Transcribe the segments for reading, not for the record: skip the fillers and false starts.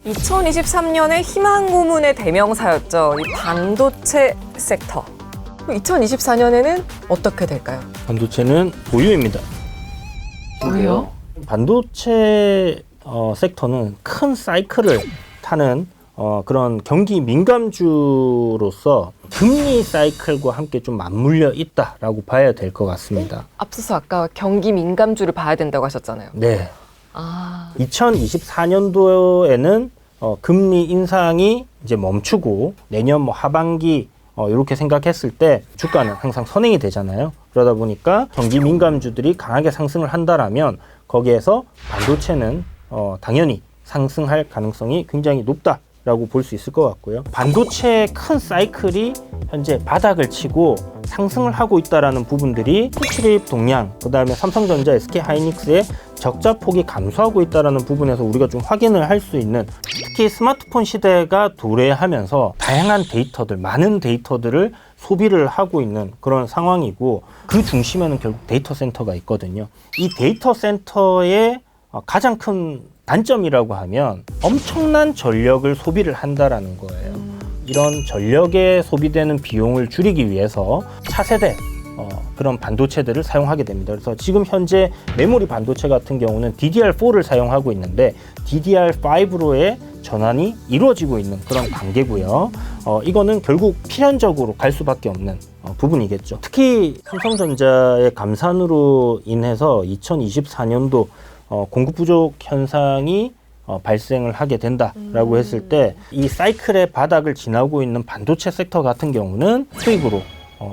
2023년에 희망 고문의 대명사였죠. 이 반도체 섹터. 2024년에는 어떻게 될까요? 반도체는 보유입니다. 왜요? 반도체 섹터는 큰 사이클을 타는 그런 경기 민감주로서 금리 사이클과 함께 좀 맞물려 있다라고 봐야 될 것 같습니다. 앞서서 아까 경기 민감주를 봐야 된다고 하셨잖아요. 네. 2024년도에는 금리 인상이 이제 멈추고 내년 하반기 이렇게 생각했을 때 주가는 항상 선행이 되잖아요. 그러다 보니까 경기 민감주들이 강하게 상승을 한다라면 거기에서 반도체는 당연히 상승할 가능성이 굉장히 높다라고 볼 수 있을 것 같고요. 반도체의 큰 사이클이 현재 바닥을 치고 상승을 하고 있다라는 부분들이 푸치립 동양, 그다음에 삼성전자, SK하이닉스의 적자 폭이 감소하고 있다라는 부분에서 우리가 좀 확인을 할 수 있는, 특히 스마트폰 시대가 도래하면서 다양한 데이터들, 많은 데이터들을 소비를 하고 있는 그런 상황이고, 그 중심에는 결국 데이터 센터가 있거든요. 이 데이터 센터의 가장 큰 단점이라고 하면 엄청난 전력을 소비를 한다라는 거예요. 이런 전력에 소비되는 비용을 줄이기 위해서 차세대 그런 반도체들을 사용하게 됩니다. 그래서 지금 현재 메모리 반도체 같은 경우는 DDR4를 사용하고 있는데 DDR5로의 전환이 이루어지고 있는 그런 단계고요. 이거는 결국 필연적으로 갈 수밖에 없는 부분이겠죠. 특히 삼성전자의 감산으로 인해서 2024년도 공급 부족 현상이 발생을 하게 된다라고 했을 때 이 사이클의 바닥을 지나고 있는 반도체 섹터 같은 경우는 수익으로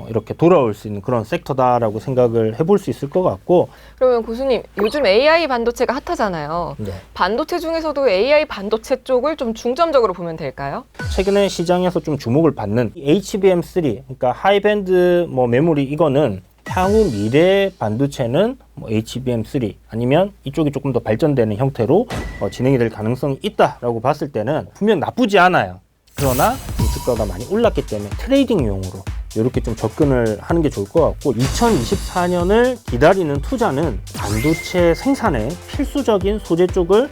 이렇게 돌아올 수 있는 그런 섹터다라고 생각을 해볼 수 있을 것 같고. 그러면 고수님, 요즘 AI 반도체가 핫하잖아요. 네. 반도체 중에서도 AI 반도체 쪽을 좀 중점적으로 보면 될까요? 최근에 시장에서 좀 주목을 받는 HBM3, 그러니까 하이밴드 메모리, 이거는 향후 미래 반도체는 HBM3 아니면 이쪽이 조금 더 발전되는 형태로 진행이 될 가능성이 있다라고 봤을 때는 분명 나쁘지 않아요. 그러나 주가가 많이 올랐기 때문에 트레이딩용으로 이렇게 좀 접근을 하는 게 좋을 것 같고, 2024년을 기다리는 투자는 반도체 생산에 필수적인 소재 쪽을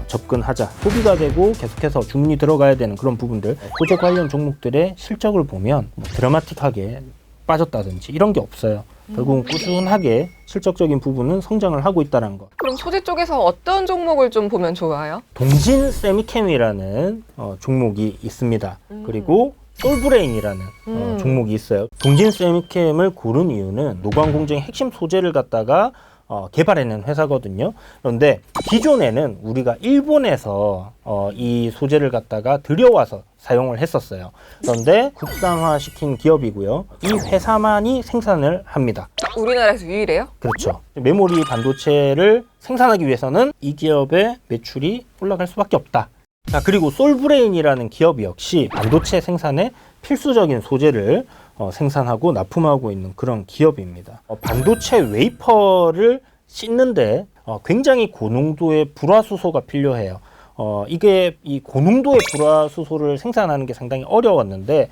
접근하자. 소비가 되고 계속해서 주문이 들어가야 되는 그런 부분들, 소재 관련 종목들의 실적을 보면 드라마틱하게 빠졌다든지 이런 게 없어요. 결국은 꾸준하게 실적적인 부분은 성장을 하고 있다는 것. 그럼 소재 쪽에서 어떤 종목을 좀 보면 좋아요? 동진 세미캠이라는 종목이 있습니다. 그리고 솔브레인이라는 종목이 있어요. 동진 세미캠을 고른 이유는 노광 공정의 핵심 소재를 갖다가 개발해낸 회사거든요. 그런데 기존에는 우리가 일본에서 이 소재를 갖다가 들여와서 사용을 했었어요. 그런데 국산화시킨 기업이고요. 이 회사만이 생산을 합니다. 우리나라에서 유일해요? 그렇죠. 메모리 반도체를 생산하기 위해서는 이 기업의 매출이 올라갈 수밖에 없다. 자, 그리고 솔브레인이라는 기업 역시 반도체 생산에 필수적인 소재를 생산하고 납품하고 있는 그런 기업입니다. 반도체 웨이퍼를 씻는데 굉장히 고농도의 불화수소가 필요해요. 이게 이 고농도의 불화수소를 생산하는 게 상당히 어려웠는데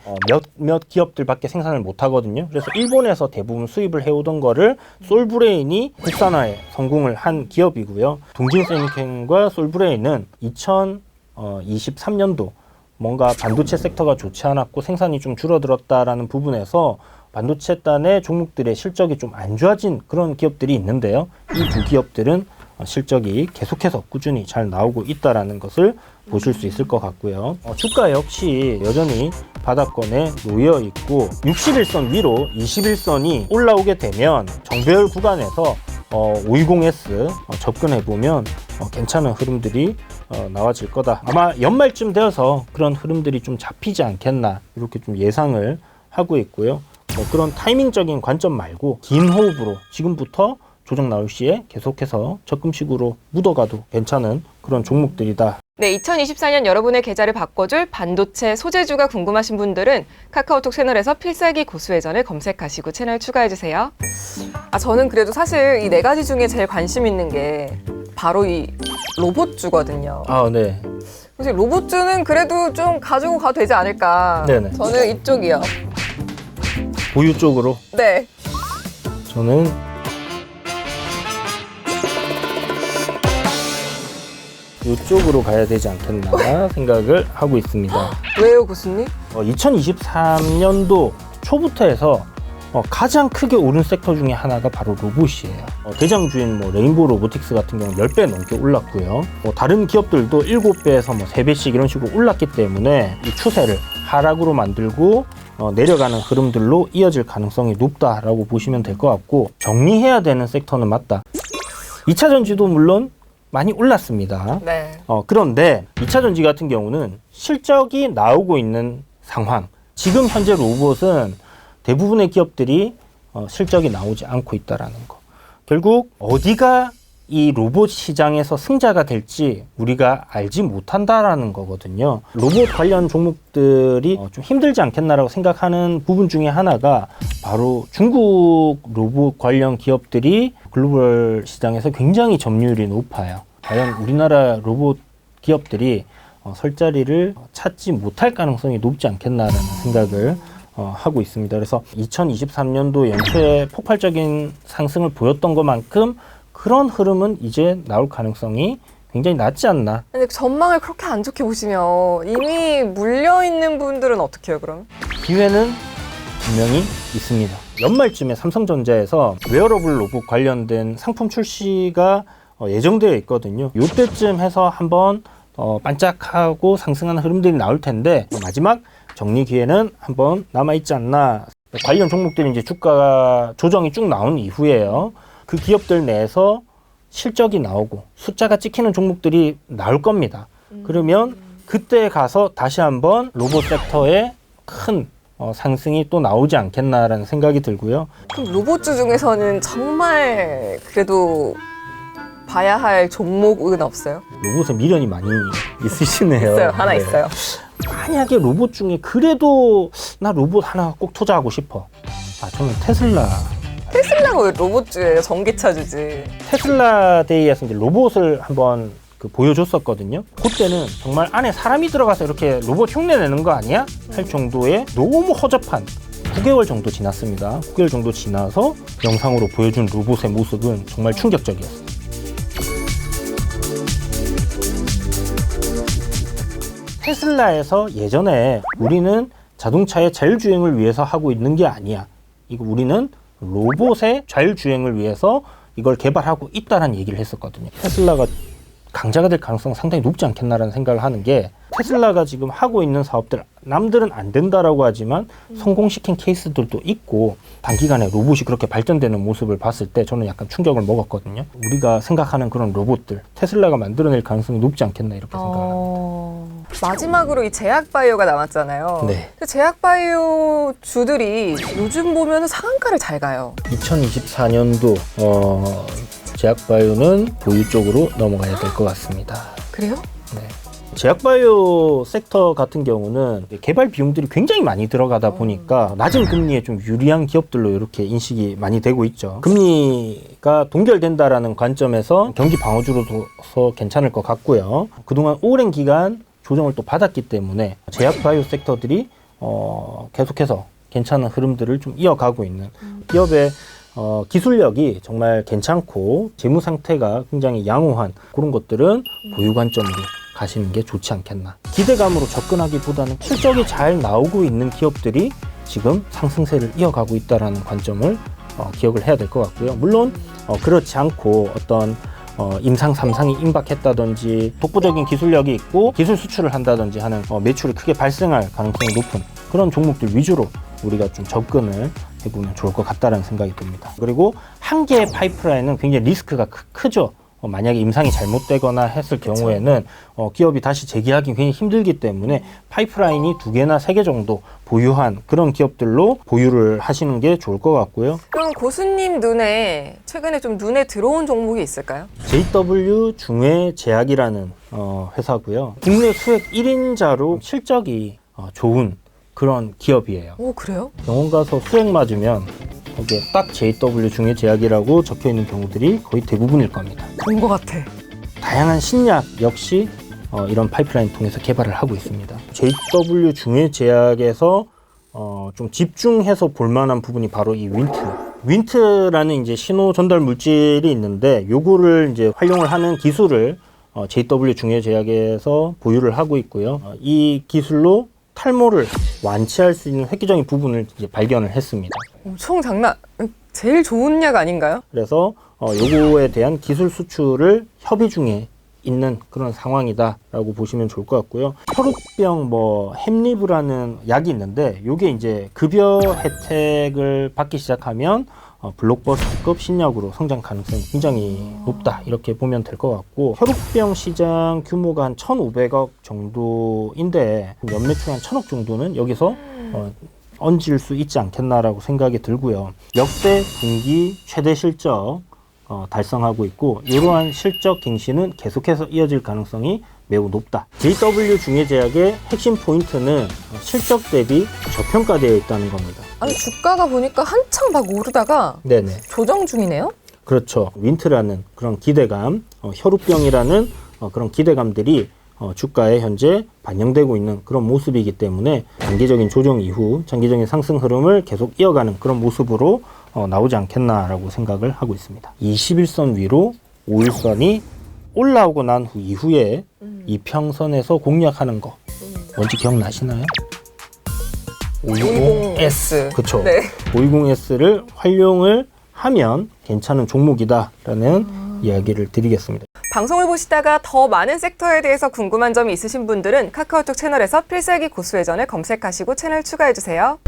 몇 기업들밖에 생산을 못 하거든요. 그래서 일본에서 대부분 수입을 해오던 거를 솔브레인이 국산화에 성공을 한 기업이고요. 동진세미캠과 솔브레인은 2023년도 뭔가 반도체 섹터가 좋지 않았고 생산이 좀 줄어들었다라는 부분에서 반도체단의 종목들의 실적이 좀 안 좋아진 그런 기업들이 있는데요. 이 두 기업들은 실적이 계속해서 꾸준히 잘 나오고 있다는 것을 보실 수 있을 것 같고요. 주가 역시 여전히 바닥권에 놓여 있고 61선 위로 21선이 올라오게 되면 정배열 구간에서 520S 접근해보면 괜찮은 흐름들이 나와질 거다. 아마 연말쯤 되어서 그런 흐름들이 좀 잡히지 않겠나 이렇게 좀 예상을 하고 있고요. 그런 타이밍적인 관점 말고 긴 호흡으로 지금부터 조정 나올 시에 계속해서 적금식으로 묻어가도 괜찮은 그런 종목들이다. 네, 2024년 여러분의 계좌를 바꿔줄 반도체 소재주가 궁금하신 분들은 카카오톡 채널에서 필살기 고수회전을 검색하시고 채널 추가해주세요. 저는 그래도 사실 이 네 가지 중에 제일 관심 있는 게 바로 이 로봇주거든요. 네. 혹시 로봇주는 그래도 좀 가지고 가도 되지 않을까? 네네. 저는 이쪽이요. 보유 쪽으로? 네. 저는 이쪽으로 가야 되지 않겠나 생각을 하고 있습니다. 왜요, 교수님? 2023년도 초부터 해서 가장 크게 오른 섹터 중에 하나가 바로 로봇이에요. 대장주인 레인보우 로보틱스 같은 경우는 10배 넘게 올랐고요. 다른 기업들도 7배에서 3배씩 이런 식으로 올랐기 때문에 이 추세를 하락으로 만들고 내려가는 흐름들로 이어질 가능성이 높다라고 보시면 될 것 같고, 정리해야 되는 섹터는 맞다. 2차 전지도 물론 많이 올랐습니다. 네. 그런데 2차 전지 같은 경우는 실적이 나오고 있는 상황. 지금 현재 로봇은 대부분의 기업들이 실적이 나오지 않고 있다라는 거. 결국 어디가 이 로봇 시장에서 승자가 될지 우리가 알지 못한다라는 거거든요. 로봇 관련 종목들이 좀 힘들지 않겠나라고 생각하는 부분 중에 하나가 바로 중국 로봇 관련 기업들이 글로벌 시장에서 굉장히 점유율이 높아요. 과연 우리나라 로봇 기업들이 설 자리를 찾지 못할 가능성이 높지 않겠나라는 생각을 하고 있습니다. 그래서 2023년도 연초에 폭발적인 상승을 보였던 것만큼 그런 흐름은 이제 나올 가능성이 굉장히 낮지 않나. 근데 전망을 그렇게 안 좋게 보시면 이미 물려있는 분들은 어떻게 해요, 그럼? 기회는 분명히 있습니다. 연말쯤에 삼성전자에서 웨어러블 로봇 관련된 상품 출시가 예정되어 있거든요. 이때쯤 해서 한번 반짝하고 상승하는 흐름들이 나올 텐데, 마지막 정리 기회는 한번 남아있지 않나. 관련 종목들이 이제 주가 조정이 쭉 나온 이후에요. 그 기업들 내에서 실적이 나오고 숫자가 찍히는 종목들이 나올 겁니다. 그러면 그때 가서 다시 한번 로봇 섹터에 큰 상승이 또 나오지 않겠나라는 생각이 들고요. 그럼 로봇주 중에서는 정말 그래도 봐야 할 종목은 없어요? 로봇에 미련이 많이 있으시네요. 있어요. 하나 네. 있어요. 만약에 로봇 중에 그래도 나 로봇 하나 꼭 투자하고 싶어. 저는 테슬라가 왜 로봇주예요? 전기차주지. 테슬라 데이에서 이제 로봇을 한번 보여줬었거든요. 그때는 정말 안에 사람이 들어가서 이렇게 로봇 흉내 내는 거 아니야? 할 정도의 너무 허접한 9개월 정도 지났습니다. 9개월 정도 지나서 영상으로 보여준 로봇의 모습은 정말 충격적이었어요. 테슬라에서 예전에 우리는 자동차의 자율주행을 위해서 하고 있는 게 아니야. 이거 우리는 로봇의 자율주행을 위해서 이걸 개발하고 있다는 얘기를 했었거든요. 테슬라가 강자가 될 가능성은 상당히 높지 않겠나라는 생각을 하는 게, 테슬라가 지금 하고 있는 사업들 남들은 안 된다라고 하지만 성공시킨 케이스들도 있고, 단기간에 로봇이 그렇게 발전되는 모습을 봤을 때 저는 약간 충격을 먹었거든요. 우리가 생각하는 그런 로봇들 테슬라가 만들어낼 가능성이 높지 않겠나 이렇게 생각합니다. 마지막으로 이 제약바이오가 남았잖아요. 네. 그 제약바이오 주들이 요즘 보면 상한가를 잘 가요. 2024년도 제약바이오는 보유 쪽으로 넘어가야 될 것 같습니다. 그래요? 네. 제약바이오 섹터 같은 경우는 개발 비용들이 굉장히 많이 들어가다 보니까 낮은 금리에 좀 유리한 기업들로 이렇게 인식이 많이 되고 있죠. 금리가 동결된다라는 관점에서 경기 방어주로서 괜찮을 것 같고요. 그동안 오랜 기간 조정을 또 받았기 때문에 제약바이오 섹터들이 계속해서 괜찮은 흐름들을 좀 이어가고 있는 기업의 기술력이 정말 괜찮고 재무 상태가 굉장히 양호한 그런 것들은 보유 관점으로 가시는 게 좋지 않겠나. 기대감으로 접근하기보다는 실적이 잘 나오고 있는 기업들이 지금 상승세를 이어가고 있다는 관점을 기억을 해야 될 것 같고요. 물론 그렇지 않고 어떤 임상 3상이 임박했다든지 독보적인 기술력이 있고 기술 수출을 한다든지 하는 매출이 크게 발생할 가능성이 높은 그런 종목들 위주로 우리가 좀 접근을 해보면 좋을 것 같다는 생각이 듭니다. 그리고 한 개의 파이프라인은 굉장히 리스크가 크죠. 만약에 임상이 잘못되거나 했을 경우에는 기업이 다시 재기하기 굉장히 힘들기 때문에 파이프라인이 2개나 3개 정도 보유한 그런 기업들로 보유를 하시는 게 좋을 것 같고요. 그럼 고수님 눈에 최근에 좀 눈에 들어온 종목이 있을까요? JW 중외제약이라는 회사고요. 국내 수액 1인자로 실적이 좋은 그런 기업이에요. 오, 그래요? 병원 가서 수액 맞으면 거기에 딱 JW 중외제약이라고 적혀 있는 경우들이 거의 대부분일 겁니다. 본 것 같아. 다양한 신약 역시 이런 파이프라인 통해서 개발을 하고 있습니다. JW 중외제약에서 좀 집중해서 볼 만한 부분이 바로 이 윈트라는 이제 신호 전달 물질이 있는데 요거를 이제 활용을 하는 기술을 JW 중해제약에서 보유를 하고 있고요. 이 기술로 탈모를 완치할 수 있는 획기적인 부분을 이제 발견을 했습니다. 엄청 제일 좋은 약 아닌가요? 그래서 요거에 대한 기술 수출을 협의 중에 있는 그런 상황이다라고 보시면 좋을 것 같고요. 혈우병 햄리브라는 약이 있는데, 요게 이제 급여 혜택을 받기 시작하면 블록버스터급 신약으로 성장 가능성이 굉장히 높다, 이렇게 보면 될 것 같고, 혈우병 시장 규모가 한 1,500억 정도인데 연매출 한 1,000억 정도는 여기서 얹을 수 있지 않겠나라고 생각이 들고요. 역대 분기 최대 실적 달성하고 있고, 이러한 실적 갱신은 계속해서 이어질 가능성이 매우 높다. JW 중해제약의 핵심 포인트는 실적 대비 저평가되어 있다는 겁니다. 아니, 주가가 보니까 한창 막 오르다가 네네. 조정 중이네요? 그렇죠. 윈트라는 그런 기대감, 혈우병이라는 그런 기대감들이 주가에 현재 반영되고 있는 그런 모습이기 때문에 단기적인 조정 이후 장기적인 상승 흐름을 계속 이어가는 그런 모습으로 나오지 않겠나라고 생각을 하고 있습니다. 21선 위로 5일선이 올라오고 난 후 이후에 이평선에서 공략하는 거 뭔지 기억나시나요? 520S. 그렇죠. 네. 520S를 활용을 하면 괜찮은 종목이다라는 이야기를 드리겠습니다. 방송을 보시다가 더 많은 섹터에 대해서 궁금한 점이 있으신 분들은 카카오톡 채널에서 필살기 고수회전을 검색하시고 채널 추가해주세요.